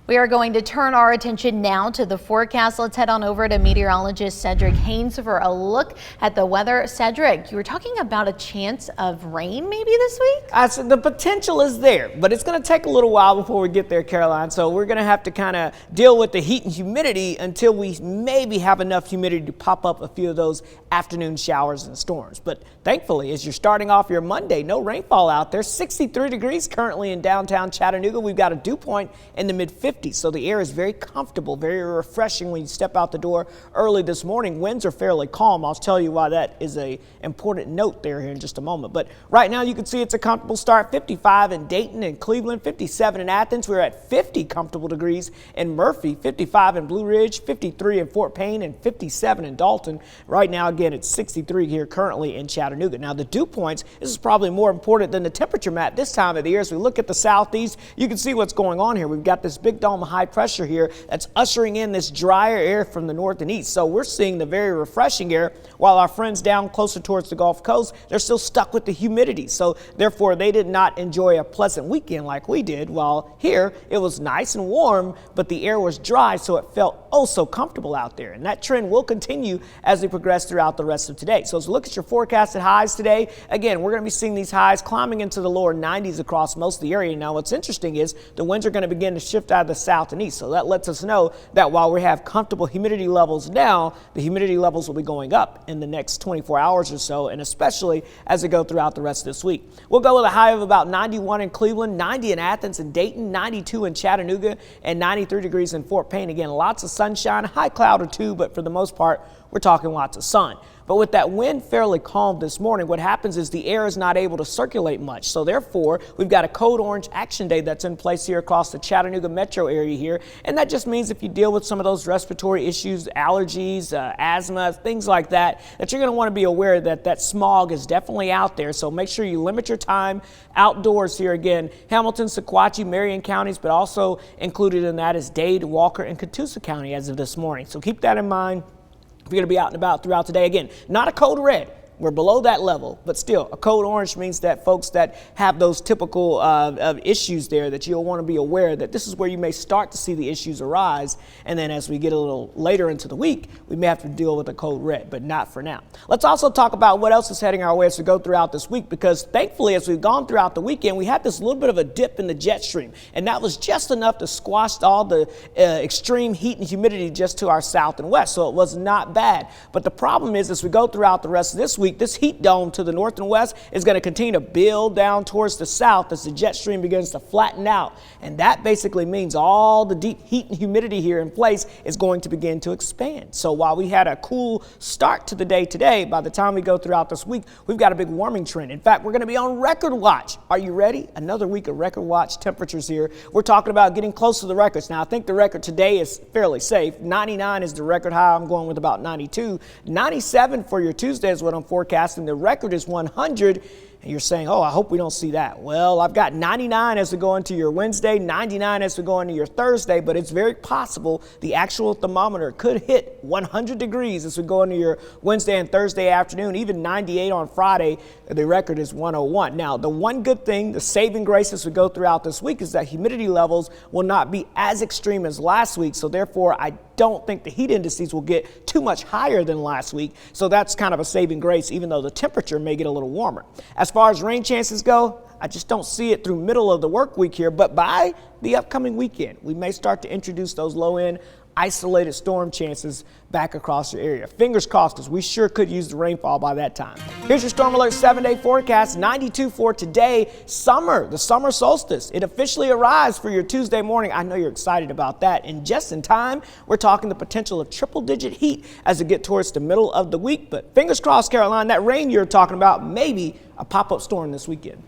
We are going to turn our attention now to the forecast. Let's head on over to meteorologist Cedric Haynes for a look at the weather. Cedric, you were talking about a chance of rain maybe this week? I said the potential is there, but it's going to take a little while before we get there, Caroline. So we're going to have to kind of deal with the heat and humidity until we maybe have enough humidity to pop up a few of those afternoon showers and storms. But thankfully, as you're starting off your Monday, no rainfall out there. 63 degrees currently in downtown Chattanooga. We've got a dew point in the mid-50s. So the air is very comfortable, very refreshing when you step out the door early this morning. Winds are fairly calm. I'll tell you why that is an important note there here in just a moment. But right now you can see it's a comfortable start. 55 in Dayton and Cleveland, 57 in Athens. We're at 50 comfortable degrees in Murphy, 55 in Blue Ridge, 53 in Fort Payne, and 57 in Dalton. Right now, again, it's 63 here currently in Chattanooga. Now the dew points, this is probably more important than the temperature map this time of the year. As we look at the southeast, you can see what's going on here. We've got this big dome of high pressure here that's ushering in this drier air from the north and east. So we're seeing the very refreshing air, while our friends down closer towards the Gulf Coast, they're still stuck with the humidity. So therefore, they did not enjoy a pleasant weekend like we did. While here, it was nice and warm, but the air was dry, so it felt oh so comfortable out there. And that trend will continue as we progress throughout the rest of today. So as we look at your forecasted highs today, again, we're going to be seeing these highs climbing into the lower 90s across most of the area. Now, what's interesting is the winds are going to begin to shift out of the south and east. So that lets us know that while we have comfortable humidity levels now, the humidity levels will be going up in the next 24 hours or so, and especially as we go throughout the rest of this week. We'll go with a high of about 91 in Cleveland, 90 in Athens and Dayton, 92 in Chattanooga, and 93 degrees in Fort Payne. Again, lots of sunshine, a high cloud or two, but for the most part, we're talking lots of sun. But with that wind fairly calm this morning, what happens is the air is not able to circulate much. So therefore, we've got a code orange action day that's in place here across the Chattanooga metro area here. And that just means if you deal with some of those respiratory issues, allergies, asthma, things like that, that you're going to want to be aware that that smog is definitely out there. So make sure you limit your time outdoors here. Again, Hamilton, Sequatchie, Marion counties, but also included in that is Dade, Walker, and Catoosa County as of this morning. So keep that in mind if you're going to be out and about throughout today. Again, not a code red. We're below that level, but still a code orange means that folks that have those typical issues there, that you'll want to be aware that this is where you may start to see the issues arise. And then as we get a little later into the week, we may have to deal with a code red, but not for now. Let's also talk about what else is heading our way as we go throughout this week, because thankfully, as we've gone throughout the weekend, we had this little bit of a dip in the jet stream, and that was just enough to squash all the extreme heat and humidity just to our south and west. So it was not bad. But the problem is, as we go throughout the rest of this week, this heat dome to the north and west is going to continue to build down towards the south as the jet stream begins to flatten out. And that basically means all the deep heat and humidity here in place is going to begin to expand. So while we had a cool start to the day today, by the time we go throughout this week, we've got a big warming trend. In fact, we're going to be on record watch. Are you ready? Another week of record watch temperatures here. We're talking about getting close to the records. Now, I think the record today is fairly safe. 99 is the record high. I'm going with about 92. 97 for your Tuesday is what I'm forecasting. The record is 100. And you're saying, oh, I hope we don't see that. Well, I've got 99 as we go into your Wednesday, 99 as we go into your Thursday, but it's very possible the actual thermometer could hit 100 degrees as we go into your Wednesday and Thursday afternoon, even 98 on Friday. The record is 101. Now, the one good thing, the saving grace as we go throughout this week is that humidity levels will not be as extreme as last week. So therefore, I don't think the heat indices will get too much higher than last week. So that's kind of a saving grace, even though the temperature may get a little warmer. As far as rain chances go, I just don't see it through middle of the work week here, but by the upcoming weekend, we may start to introduce those low-end isolated storm chances back across your area. Fingers crossed, because we sure could use the rainfall by that time. Here's your Storm Alert 7-day forecast. 92 for today. Summer, the summer solstice. It officially arrives for your Tuesday morning. I know you're excited about that. And just in time, we're talking the potential of triple-digit heat as we get towards the middle of the week. But fingers crossed, Caroline, that rain you're talking about, maybe a pop-up storm this weekend.